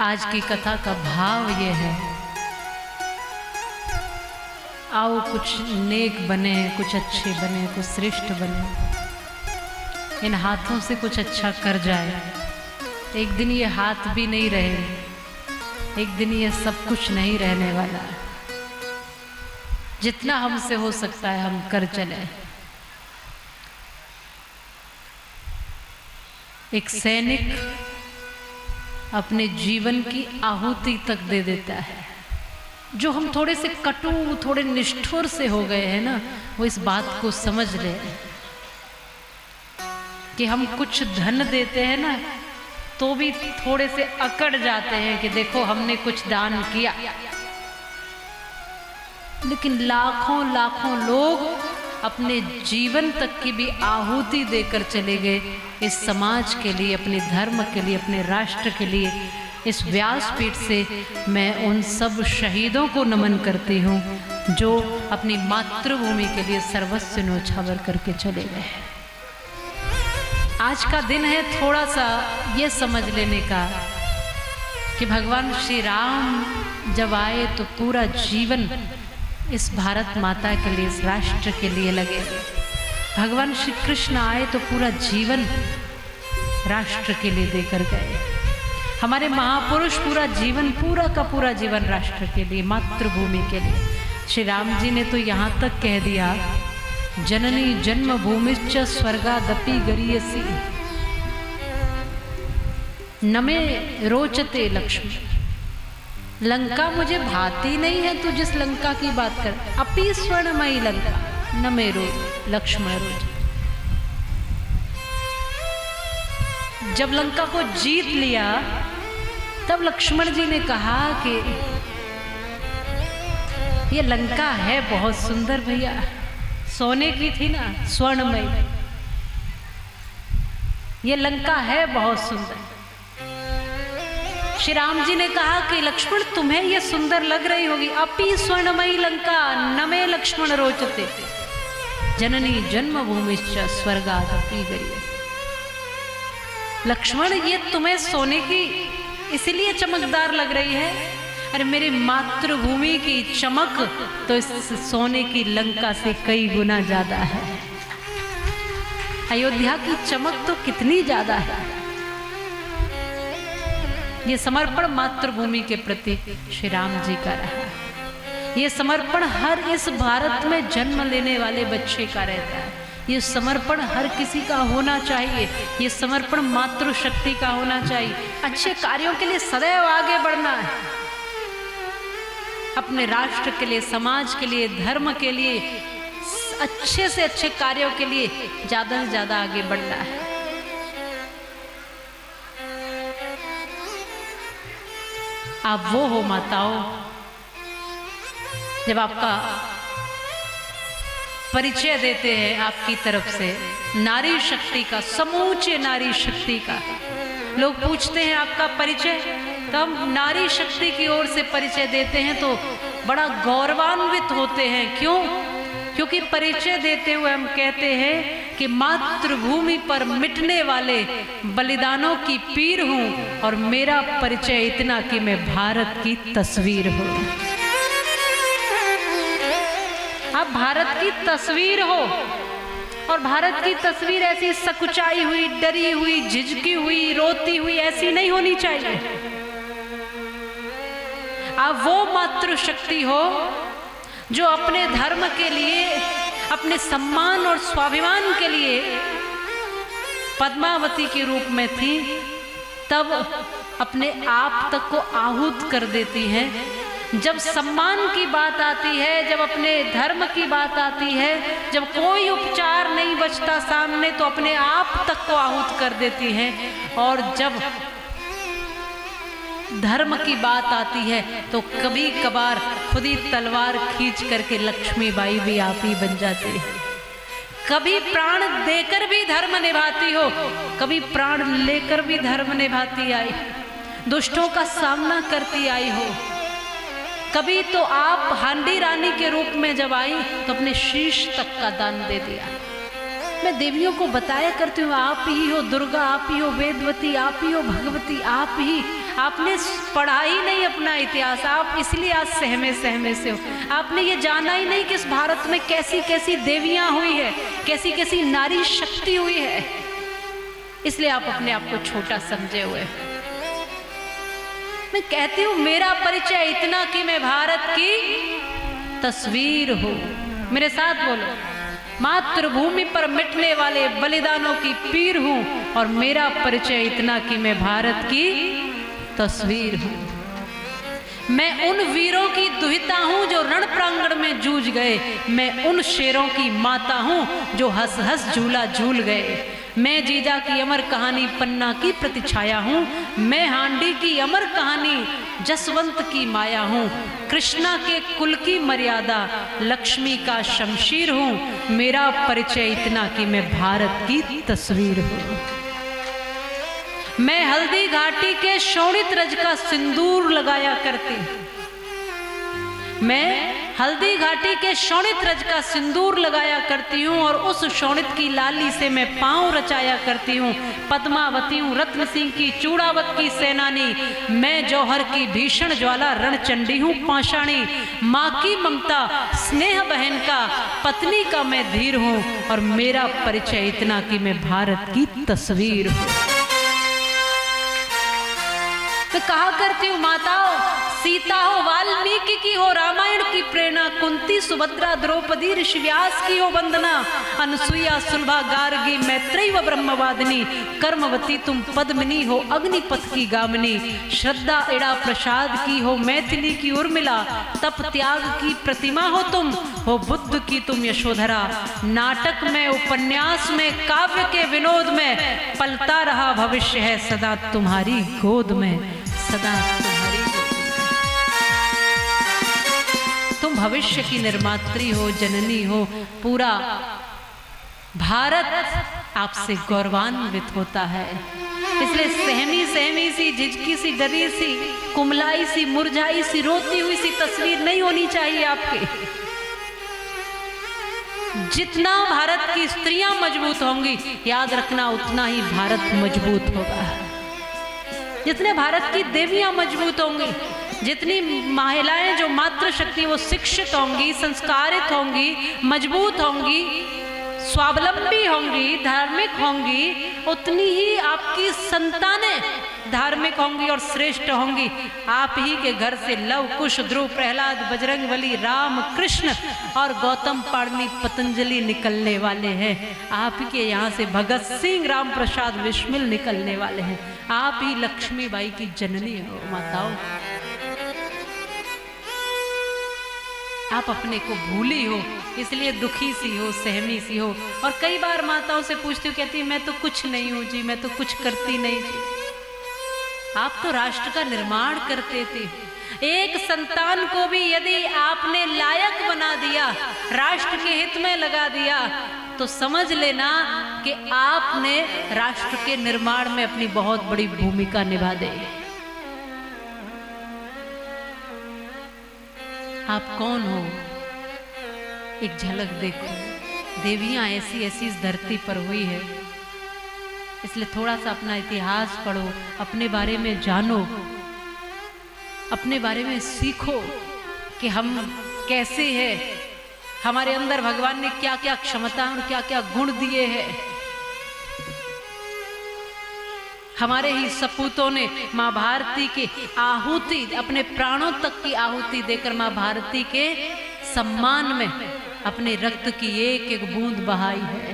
आज की कथा का भाव ये है, आओ कुछ नेक बने, कुछ अच्छे बने, कुछ श्रेष्ठ बने। इन हाथों से कुछ अच्छा कर जाए। एक दिन ये हाथ भी नहीं रहे, एक दिन ये सब कुछ नहीं रहने वाला। जितना हमसे हो सकता है हम कर चले। एक सैनिक अपने जीवन की आहुति तक दे देता है। जो हम थोड़े से कटु, थोड़े निष्ठुर से हो गए हैं ना, वो इस बात को समझ ले कि हम कुछ धन देते हैं ना तो भी थोड़े से अकड़ जाते हैं कि देखो हमने कुछ दान किया। लेकिन लाखों लाखों लोग अपने जीवन तक की भी आहुति देकर चले गए इस समाज के लिए, अपने धर्म के लिए, अपने राष्ट्र के लिए। इस व्यासपीठ से मैं उन सब शहीदों को नमन करती हूँ जो अपनी मातृभूमि के लिए सर्वस्व न्योछावर करके चले गए। आज का दिन है थोड़ा सा ये समझ लेने का कि भगवान श्री राम जब आए तो पूरा जीवन इस भारत माता के लिए, इस राष्ट्र के लिए लगे। भगवान श्री कृष्ण आए तो पूरा जीवन राष्ट्र के लिए देकर गए। हमारे महापुरुष पूरा जीवन, पूरा का पूरा जीवन राष्ट्र के लिए, मातृभूमि के लिए। श्री राम जी ने तो यहाँ तक कह दिया, जननी जन्मभूमिश्च स्वर्गादपि गरीयसी न मे रोचते लक्ष्मी। लंका मुझे भाती नहीं है, तू जिस लंका की बात कर। अपि स्वर्णमयी लंका न मेरो लक्ष्मण रोज। जब लंका को जीत लिया तब लक्ष्मण जी ने कहा कि ये लंका है बहुत सुंदर भैया, सोने की थी ना, स्वर्णमयी। ये लंका है बहुत सुंदर। श्री राम जी ने कहा कि लक्ष्मण तुम्हें ये सुंदर लग रही होगी। अपि स्वर्णमयी लंका न मे लक्ष्मण रोचते, जननी जन्मभूमिश्च स्वर्गादपि गरीयसी। लक्ष्मण ये तुम्हें सोने की इसीलिए चमकदार लग रही है। अरे मेरी मातृभूमि की चमक तो इस सोने की लंका से कई गुना ज्यादा है। अयोध्या की चमक तो कितनी ज्यादा है। ये समर्पण मातृभूमि के प्रति श्री राम जी का रहा। ये समर्पण हर इस भारत में जन्म लेने वाले बच्चे का रहता है। ये समर्पण हर किसी का होना चाहिए। ये समर्पण मातृशक्ति का होना चाहिए। अच्छे कार्यों के लिए सदैव आगे बढ़ना है। अपने राष्ट्र के लिए, समाज के लिए, धर्म के लिए, अच्छे से अच्छे कार्यों के लिए ज्यादा से ज्यादा आगे बढ़ना है। आप वो हो माताओं, जब आपका परिचय देते हैं आपकी तरफ से नारी शक्ति का, समूचे नारी शक्ति का, लोग पूछते हैं आपका परिचय, तो हम नारी शक्ति की ओर से परिचय देते हैं तो बड़ा गौरवान्वित होते हैं। क्यों? क्योंकि परिचय देते हुए हम कहते हैं कि मातृभूमि पर मिटने वाले बलिदानों की पीर हूं और मेरा परिचय इतना कि मैं भारत की तस्वीर हूं। आप भारत की तस्वीर हो, और भारत की तस्वीर ऐसी सकुचाई हुई, डरी हुई, झिझकी हुई, रोती हुई ऐसी नहीं होनी चाहिए। आप वो मातृशक्ति हो जो अपने धर्म के लिए, अपने सम्मान और स्वाभिमान के लिए पद्मावती के रूप में थी, तब अपने आप तक को आहूत कर देती हैं। जब सम्मान की बात आती है, जब अपने धर्म की बात आती है, जब कोई उपचार नहीं बचता सामने, तो अपने आप तक को आहूत कर देती हैं। और जब धर्म की बात आती है तो कभी कभार खुद ही तलवार खींच करके लक्ष्मीबाई भी आप ही बन जाती है। कभी प्राण देकर भी धर्म निभाती हो, कभी प्राण लेकर भी धर्म निभाती आई, दुष्टों का सामना करती आई हो। कभी तो आप हांडी रानी के रूप में जब आई तो अपने शीश तक का दान दे दिया। मैं देवियों को बताया करती हूँ, आप ही हो दुर्गा, आप ही हो वेदवती, आप ही हो भगवती, आप ही आपने पढ़ा ही नहीं अपना इतिहास, आप इसलिए आज सहमे सहमे से हो। आपने ये जाना ही नहीं कि इस भारत में कैसी कैसी देवियां हुई है, कैसी कैसी नारी शक्ति हुई है, इसलिए आप अपने आप को छोटा समझे हुए। मैं कहती हूं मेरा परिचय इतना कि मैं भारत की तस्वीर हूं। मेरे साथ बोलो, मातृभूमि पर मिटने वाले बलिदानों की पीर हूं, और मेरा परिचय इतना कि मैं भारत की तस्वीर हूं। मैं उन वीरों की दुहिता हूं जो रण प्रांगण में जूझ गए, मैं उन शेरों की माता हूं जो हंस हंस झूला झूल गए। मैं जीजा की अमर कहानी पन्ना की प्रतिछाया हूँ, मैं हांडी की अमर कहानी जसवंत की माया हूँ। कृष्णा के कुल की मर्यादा लक्ष्मी का शमशीर हूँ, मेरा परिचय इतना कि मैं भारत की तस्वीर हूँ। मैं हल्दी घाटी के शोणित रज का सिंदूर लगाया करती, मैं हल्दी घाटी के शोणित रज का सिंदूर लगाया करती हूँ, और उस शोणित की लाली से मैं पांव रचाया करती हूँ। पद्मावती हूँ, रत्न सिंह की चूड़ावत की सेनानी, मैं जौहर की भीषण ज्वाला रणचंडी हूँ पाषाणी। माँ की ममता स्नेह बहन का पत्नी का मैं धीर हूँ, और मेरा परिचय इतना कि मैं भारत की तस्वीर हूँ। मैं कहा करती हूँ माताओं, सीता हो वाल्मीकि की हो रामायण की प्रेरणा, कुंती सुभद्रा द्रौपदी ऋषि व्यास की हो वंदना, अनसुईया सुलभा गार्गी मैत्रेयी व ब्रह्मवादिनी, कर्मवती तुम पद्मिनी हो अग्निपथ की गामिनी, श्रद्धा इड़ा प्रसाद की हो मैथिली की उर्मिला, तप त्याग की प्रतिमा हो तुम, हो बुद्ध की तुम यशोधरा। नाटक में, उपन्यास में, काव्य के विनोद में पलता रहा भविष्य है सदा तुम्हारी गोद में, सदा तुम्हारी गोद में। तुम भविष्य की निर्मात्री हो, जननी हो, पूरा भारत आपसे गौरवान्वित होता है। इसलिए सहमी सहमी सी, झिझकी सी, डरी सी, कुमलाई सी, मुरझाई सी, रोती हुई सी तस्वीर नहीं होनी चाहिए आपके। जितना भारत की स्त्रियां मजबूत होंगी, याद रखना उतना ही भारत मजबूत होगा। जितने भारत की देवियां मजबूत होंगी, जितनी महिलाएं जो मातृशक्ति वो शिक्षित होंगी, संस्कारित होंगी, मजबूत होंगी, स्वावलंबी होंगी, धार्मिक होंगी, उतनी ही आपकी संतानें धार्मिक होंगी और श्रेष्ठ होंगी। आप ही के घर से लव, कुश, ध्रुव, प्रहलाद, बजरंगबली, राम, कृष्ण और गौतम, पाणिनि, पतंजलि निकलने वाले हैं। आप ही के यहाँ से भगत सिंह, राम प्रसाद बिस्मिल निकलने वाले हैं। आप ही लक्ष्मीबाई की जननी हो माताओं। आप अपने को भूली हो, इसलिए दुखी सी हो, सहमी सी हो। और कई बार माताओं से पूछती हूँ, कहती मैं तो कुछ नहीं हूँ जी, मैं तो कुछ करती नहीं जी। आप तो राष्ट्र का निर्माण करते थे। एक संतान को भी यदि आपने लायक बना दिया, राष्ट्र के हित में लगा दिया, तो समझ लेना कि आपने राष्ट्र के निर्माण में अपनी बहुत बड़ी भूमिका निभा दी। आप कौन हो, एक झलक देखो। देवियां ऐसी ऐसी इस धरती पर हुई है, इसलिए थोड़ा सा अपना इतिहास पढ़ो, अपने बारे में जानो, अपने बारे में सीखो कि हम कैसे हैं, हमारे अंदर भगवान ने क्या क्या क्षमता और क्या क्या गुण दिए हैं। हमारे ही सपूतों ने माँ भारती की आहुति, अपने प्राणों तक की आहुति देकर माँ भारती के सम्मान में अपने रक्त की एक एक बूंद बहाई है।